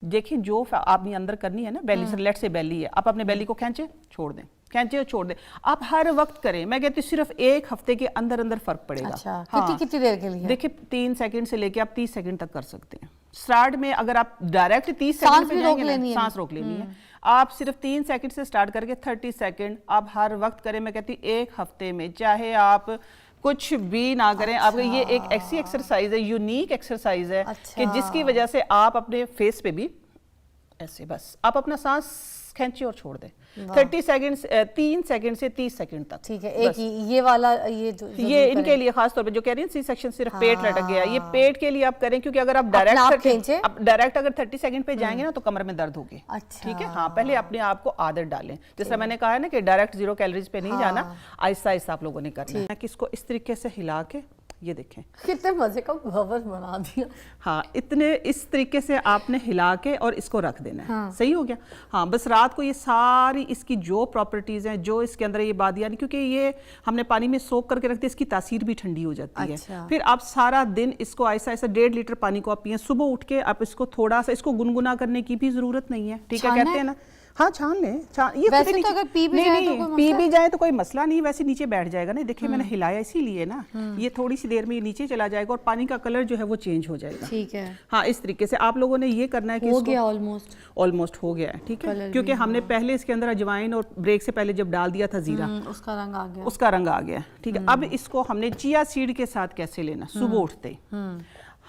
देखिए जो आपने अंदर करनी है ना बेली से, लेट से बेली है, आप अपने बेली को खींचे छोड़ दें, खींचे और छोड़ दें। आप हर वक्त करें, मैं कहती हूँ सिर्फ 1 हफ्ते के अंदर अंदर फर्क पड़ेगा। अच्छा, हाँ, कितनी देर के लिए? देखिए 3 सेकंड से लेके आप 30 सेकंड तक कर सकते हैं। स्टार्ट में अगर आप डायरेक्ट 30 सेकंड पे जाएंगे, सांस रोक लेनी है। आप सिर्फ 3 सेकंड से स्टार्ट करके 30 सेकंड आप हर वक्त करें। मैं कहती हूँ 1 हफ्ते में, चाहे आप कुछ भी ना करें। आपका ये एक ऐसी एक्सरसाइज है, यूनिक एक्सरसाइज है कि जिसकी वजह से आप अपने फेस पे भी ऐसे बस आप अपना सांस खींचिए और छोड़ दें 30 सेकंड, 3 सेकंड से 30 सेकंड तक। ठीक है, एक ये वाला ये इनके लिए खास तौर पे जो कह रही हैं सी सेक्शन सिर्फ पेट लटक गया, ये पेट के लिए आप करें, क्योंकि अगर आप डायरेक्ट अगर 30 सेकंड पे जाएंगे ना तो कमर में दर्द होगी। अच्छा। ठीक है, हाँ, पहले अपने आप को आदत डालें। जैसा मैंने कहा है ना कि डायरेक्ट 0 कैलोरीज पे नहीं जाना, आहिस्ता आहिस्ता आप लोगों ने करना है। किसको इस तरीके से हिला के, ये देखें कितने मजे का भवन बना दिया। हाँ, इतने इस तरीके से आपने हिला के और इसको रख देना है। हाँ। सही हो गया। हाँ, बस रात को ये सारी इसकी जो प्रॉपर्टीज हैं, जो इसके अंदर ये बादियां, क्योंकि ये हमने पानी में सोख करके रखते हैं, इसकी तासीर भी ठंडी हो जाती है। फिर आप सारा दिन इसको ऐसा ऐसा 1.5 लीटर पानी को आप पिए। सुबह उठ के आप इसको थोड़ा सा, इसको गुनगुना करने की भी जरूरत नहीं है। ठीक है, कहते हैं ना, हाँ छान लें। ये वैसे तो अगर पी भी जाए तो कोई मसला नहीं, वैसे नीचे बैठ जाएगा ना। देखिए मैंने हिलाया इसीलिए ना, ये थोड़ी सी देर में नीचे चला जाएगा और पानी का कलर जो है वो चेंज हो जाएगा। ठीक है, हाँ, इस तरीके से आप लोगों ने ये करना है कि हो गया ऑलमोस्ट हो गया है। ठीक है, क्योंकि हमने पहले इसके अंदर अजवाइन और ब्रेक से पहले जब डाल दिया था जीरा, उसका रंग आ गया। ठीक है, अब इसको हमने चिया सीड के साथ कैसे लेना, सुबह उठते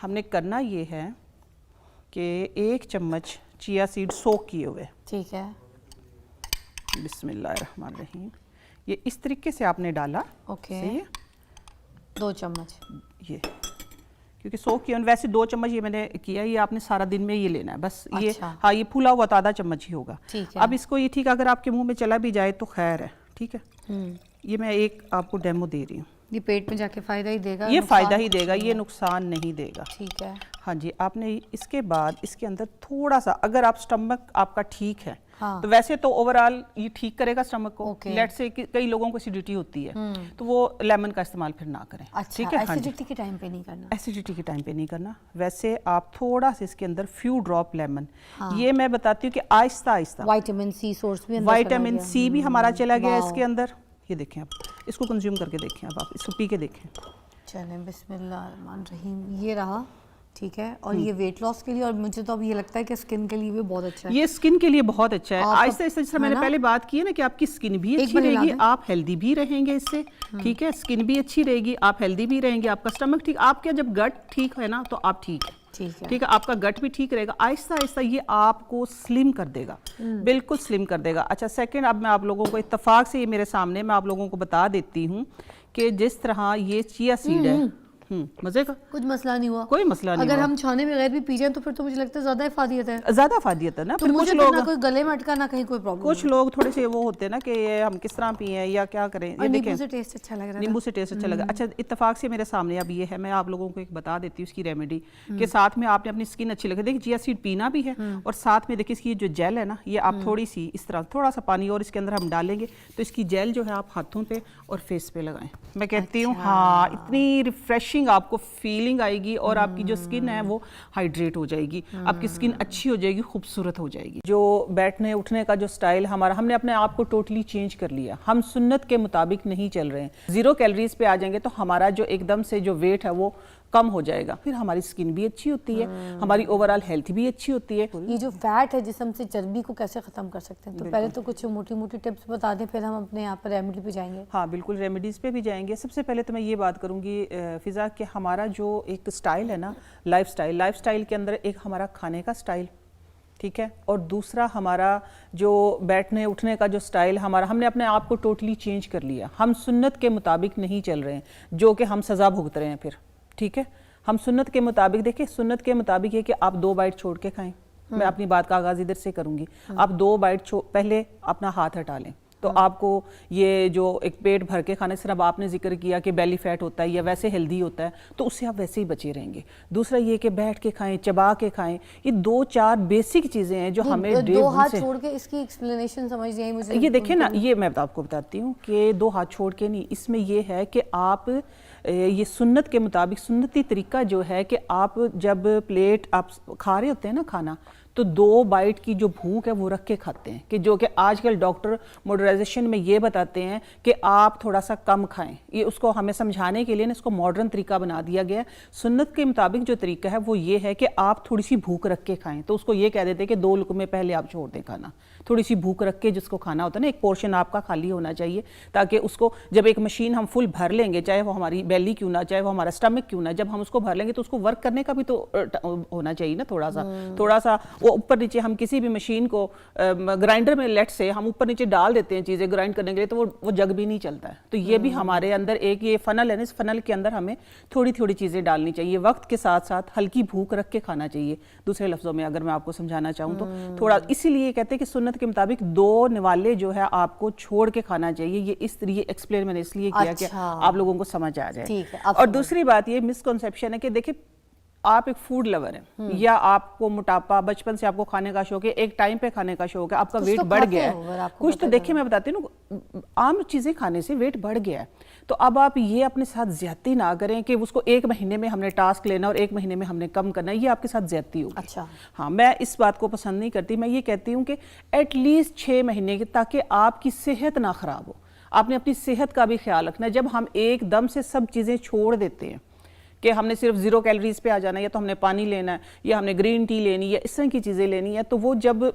हमने करना ये है कि 1 चम्मच चिया सीड सोक किए हुए। ठीक है, बिस्मिल्लाहिर्रहमानिर्रहीम, ये इस तरीके से आपने डाला। ओके, सही है, 2 चम्मच ये, क्योंकि 100 की वैसे 2 चम्मच ये मैंने किया, ये आपने सारा दिन में ये लेना है बस। अच्छा। ये हाँ, ये फूला हुआ तो आधा चम्मच ही होगा। ठीक है, अब इसको ये ठीक, अगर आपके मुंह में चला भी जाए तो खैर है। ठीक है, ये मैं एक आपको डेमो दे रही हूँ। ये पेट में जाके फायदा ही देगा, ये फायदा ही देगा, ये नुकसान नहीं देगा। ठीक है, हाँ जी। आपने इसके बाद इसके अंदर थोड़ा सा, अगर आप स्टमक आपका ठीक है, हाँ, तो वैसे तो ओवरऑल ये ठीक करेगा स्टमक को। लेट से कई लोगों को एसिडिटी होती है, तो वो लेमन का इस्तेमाल फिर ना करें। अच्छा, ठीक है, एसिडिटी के टाइम पे नहीं करना। एसिडिटी के टाइम पे नहीं करना। वैसे आप थोड़ा सा इसके अंदर फ्यू ड्रॉप लेमन, ये मैं बताती हूँ कि Aahista Aahista vitamin C source भी, विटामिन सी भी हमारा चला गया इसके अंदर। ये देखें, आप इसको कंज्यूम करके देखें, अब आप इसको पी के देखें। चलें, बिस्मिल्लाहिर्रहमानिर्रहीम, ये रहा। ठीक है, और ये वेट लॉस के लिए, और मुझे तो अब ये लगता है कि स्किन के लिए भी बहुत अच्छा है। ये स्किन के लिए बहुत अच्छा है। आहिस्ता आहिस्ता, जैसे मैंने पहले बात की है ना कि आपकी स्किन भी अच्छी रहेगी, आप हेल्दी भी रहेंगे इससे। ठीक है, स्किन भी अच्छी रहेगी, आप हेल्दी भी रहेंगे, आपका स्टमक ठीक, आपका जब गट ठीक है ना तो आप ठीक है। ठीक है, आपका गट भी ठीक रहेगा। आहिस्ता आहिस्ता ये आपको स्लिम कर देगा, बिल्कुल स्लिम कर देगा। अच्छा, सेकंड, अब मैं आप लोगों को इत्तेफाक से, ये मेरे सामने, मैं आप लोगों को बता देती हूँ कि जिस तरह ये चिया सीड है, मजे का कुछ मसला नहीं हुआ, कोई मसला नहीं। अगर हम छाने बगैर भी पी जाएं तो फिर तो मुझे लगता है ज्यादा इफादियत है, ज्यादा इफादियत है ना। तो फिर कुछ लोग ना कोई गले में अटका, ना कहीं कोई प्रॉब्लम। कुछ लोग थोड़े से वो होते हैं ना कि ये हम किस तरह पिए या क्या करें। ये नींबू से टेस्ट अच्छा लग रहा है, नींबू से टेस्ट अच्छा लगा। अच्छा, इत्तेफाक से मेरे सामने अब ये है, मैं आप लोगों को एक बता देती हूँ इसकी रेमेडी के साथ में। आपने अपनी स्किन अच्छी लगे, देखिए चिया सीड पीना भी है और साथ में देखिए इसकी जो जेल है ना, ये आप थोड़ी सी इस तरह थोड़ा सा पानी और इसके अंदर हम डालेंगे तो इसकी जेल जो है आप हाथों पे और फेस पे लगाएं। मैं कहती हूँ हाँ, इतनी रिफ्रेशिंग आपको फीलिंग आएगी और आपकी जो स्किन है वो हाइड्रेट हो जाएगी, आपकी स्किन अच्छी हो जाएगी, खूबसूरत हो जाएगी। जो बैठने उठने का जो स्टाइल हमारा, हमने अपने आप को टोटली चेंज कर लिया। हम सुन्नत के मुताबिक नहीं चल रहे हैं। 0 कैलोरीज पे आ जाएंगे तो हमारा जो एकदम से जो वेट है वो कम हो जाएगा। फिर हमारी स्किन भी अच्छी होती है, हमारी ओवरऑल हेल्थ भी अच्छी होती है। ये जो फैट है जिस्म से, चर्बी को कैसे खत्म कर सकते हैं, तो पहले तो कुछ मोटी मोटी टिप्स बता दें, फिर हम अपने यहाँ पर रेमेडी पे जाएंगे। हाँ बिल्कुल, रेमेडीज पे भी जाएंगे। सबसे पहले तो मैं ये बात करूँगी फिजा कि हमारा जो एक स्टाइल है ना, लाइफ स्टाइल के अंदर एक हमारा खाने का स्टाइल, ठीक है, और दूसरा हमारा जो बैठने उठने का जो स्टाइल हमारा, हमने अपने आप को टोटली चेंज कर लिया। हम सुन्नत के मुताबिक नहीं चल रहे हैं, जो कि हम सज़ा भुगत रहे हैं फिर। ठीक है, हम सुन्नत के मुताबिक, देखिए सुन्नत के मुताबिक है कि आप 2 बाइट छोड़ के खाएं। मैं अपनी बात का आगाज इधर से करूंगी। आप 2 बाइट पहले अपना हाथ हटा लें तो आपको ये जो एक पेट भर के खाने से, अब आपने जिक्र किया कि बेली फैट होता है या वैसे हेल्दी होता है, तो उससे आप वैसे ही बचे रहेंगे। दूसरा ये कि बैठ के खाएं, चबा के खाएं, ये 2-4 बेसिक चीजें हैं जो हमें 2 हाथ छोड़ के, इसकी एक्सप्लेनेशन समझ नहीं आई मुझे। ये देखिए ना, ये मैं आपको बताती हूँ कि 2 हाथ छोड़ के नहीं, इसमें ये है कि आप ये सुन्नत के मुताबिक, सुन्नती तरीका जो है कि आप जब प्लेट आप खा रहे होते हैं ना खाना, तो 2 बाइट की जो भूख है वो रख के खाते हैं, कि जो कि आजकल डॉक्टर मॉडर्नाइजेशन में ये बताते हैं कि आप थोड़ा सा कम खाएं। ये उसको हमें समझाने के लिए ना इसको मॉडर्न तरीका बना दिया गया है। सुन्नत के मुताबिक जो तरीका है वो ये है कि आप थोड़ी सी भूख रख के खाएं। तो उसको ये कह देते हैं कि 2 लुकमे पहले आप छोड़ दें खाना, थोड़ी सी भूख रख के जिसको खाना होता है ना, एक पोर्शन आपका खाली होना चाहिए, ताकि उसको जब एक मशीन हम फुल भर लेंगे, चाहे वो हमारी बेली क्यों ना, चाहे वो हमारा स्टमक क्यों ना, जब हम उसको भर लेंगे तो उसको वर्क करने का भी तो होना चाहिए ना, थोड़ा सा वो ऊपर नीचे। हम किसी भी मशीन को ग्राइंडर में लेट से हम ऊपर नीचे डाल देते हैं चीज़ें ग्राइंड करने के लिए, तो वो जग भी नहीं चलता है। तो ये भी हमारे अंदर एक ये फनल है ना, इस फनल के अंदर हमें थोड़ी थोड़ी चीज़ें डालनी चाहिए, वक्त के साथ साथ हल्की भूख रख के खाना चाहिए। दूसरे लफ्ज़ों में अगर मैं आपको समझाना चाहूँ तो थोड़ा, इसीलिए कहते हैं कि सुन्नत के मुताबिक 2 निवाले जो है आपको छोड़ के खाना चाहिए। ये इस तरीके एक्सप्लेन मैंने इसलिए किया कि आप लोगों को समझ आ जाए। और दूसरी बात ये मिसकंसेप्शन है कि देखिए आप एक फूड लवर हैं या आपको मोटापा बचपन से आपको खाने का शौक है, एक टाइम पे खाने का शौक है, आपका वेट बढ़ गया है कुछ, तो देखिए मैं बताती हूँ आम चीजें खाने से वेट बढ़ गया है, तो अब आप ये अपने साथ ज्यादती ना करें कि उसको 1 महीने में हमने टास्क लेना और 1 महीने में हमने कम करना, ये आपके साथ ज्यादती होगी। अच्छा, हाँ, मैं इस बात को पसंद नहीं करती। मैं ये कहती हूँ कि एटलीस्ट 6 महीने के, ताकि आपकी सेहत ना खराब हो। आपने अपनी सेहत का भी ख्याल रखना है। जब हम एकदम से सब चीजें छोड़ देते हैं कि हमने सिर्फ 0 कैलोरीज पे आ जाना है, या तो हमने पानी लेना है, या हमने ग्रीन टी लेनी है, या इस तरह की चीज़ें लेनी है, तो वो जब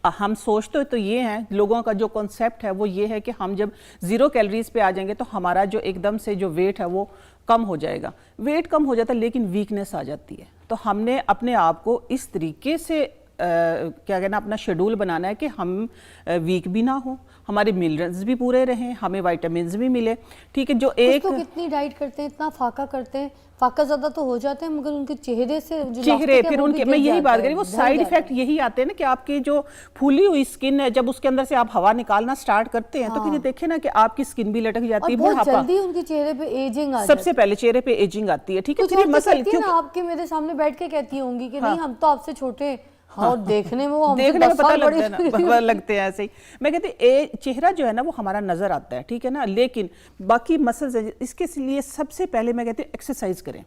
हम सोचते तो ये हैं, लोगों का जो कॉन्सेप्ट है वो ये है कि हम जब 0 कैलोरीज पे आ जाएंगे तो हमारा जो एकदम से जो वेट है वो कम हो जाएगा। वेट कम हो जाता है लेकिन वीकनेस आ जाती है। तो हमने अपने आप को इस तरीके से क्या कहना, अपना शेड्यूल बनाना है कि हम वीक भी ना हो, हमारे मिनरल्स भी पूरे रहें, हमें विटामिन्स भी मिले। ठीक है, जो एक तो कितनी डाइट करते हैं, इतना फाका करते हैं, फाका ज्यादा तो हो जाते हैं, मगर उनके चेहरे से जो चेहरे फिर उनके, मैं यही बात करी, वो साइड इफेक्ट यही आते हैं ना कि आपकी जो फूली हुई स्किन है, जब उसके अंदर से आप हवा निकालना स्टार्ट करते हैं तो फिर देखिए ना कि आपकी स्किन भी लटक जाती है, बहुत जल्दी उनके चेहरे पे एजिंग आ सबसे पहले चेहरे पे एजिंग आती है। ठीक है, फिर मसल क्यों आपके मेरे सामने बैठ के कहती होंगी कि नहीं हम तो आपसे छोटे हैं, और देखने में वो हमसे 10 साल बड़े लगते हैं ऐसे ही। मैं कहती चेहरा जो है ना वो हमारा नजर आता है, ठीक है ना, लेकिन बाकी मसल्स, इसके लिए सबसे पहले मैं कहती हूँ एक्सरसाइज करें।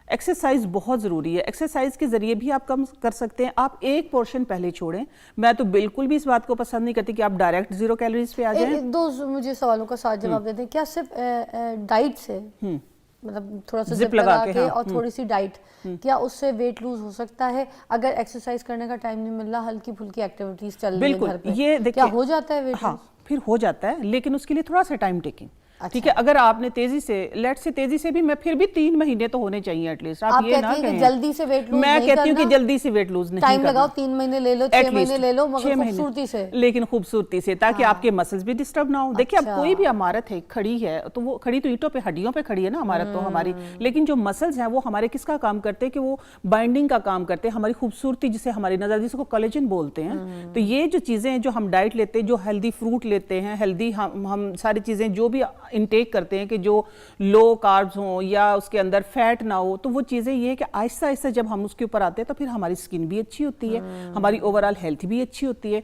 एक्सरसाइज बहुत ज़रूरी है। एक्सरसाइज के ज़रिए भी आप कम कर सकते हैं। आप एक पोर्शन पहले छोड़ें। मैं तो बिल्कुल भी इस बात को पसंद नहीं करती कि आप डायरेक्ट 0 कैलोरीज पे आ जाएं। 2 मुझे सवालों का साथ जवाब देते हैं। क्या सिर्फ डाइट से, मतलब थोड़ा सा जिप लगा के और थोड़ी सी डाइट, क्या उससे वेट लूज हो सकता है? अगर एक्सरसाइज करने का टाइम नहीं मिल रहा, हल्की फुल्की एक्टिविटीज चल रही है घर पे, ये क्या हो जाता है वेट लूज? हाँ, फिर हो जाता है, लेकिन उसके लिए थोड़ा सा टाइम टेकिंग। ठीक है, अगर आपने तेजी से, लेट से तेजी से भी, मैं फिर भी 3 महीने तो होने चाहिए एटलीस्ट। आप ये ना कहें जल्दी से वेट लूज, मैं कहती हूँ कि जल्दी से वेट लूज नहीं, टाइम लगाओ, 3 महीने ले लो, 6 महीने ले लो, मगर खूबसूरती से, लेकिन खूबसूरती से, ताकि आपके मसल्स भी डिस्टर्ब ना हो। देखिए, अब कोई भी इमारत है, खड़ी है, तो वो खड़ी तो ईंटों पे, हड्डियों पे खड़ी है ना इमारत तो हमारी, लेकिन जो मसल्स हैं वो हमारे किसका काम करते हैं कि वो बाइंडिंग का काम करते हैं, हमारी खूबसूरती, जिसे हमारी नजर, जिसको कोलेजन बोलते हैं। तो ये जो चीजें हैं, जो हम डाइट लेते हैं, जो हेल्दी फ्रूट लेते हैं, हेल्दी हम सारी चीजें जो भी इनटेक करते हैं कि जो लो कार्ब्स हो या उसके अंदर फैट ना हो, तो वो चीजें ये है कि आहिस्ता आहिस्ता जब हम उसके ऊपर आते हैं तो फिर हमारी स्किन भी अच्छी होती है, हमारी ओवरऑल हेल्थ भी अच्छी होती है।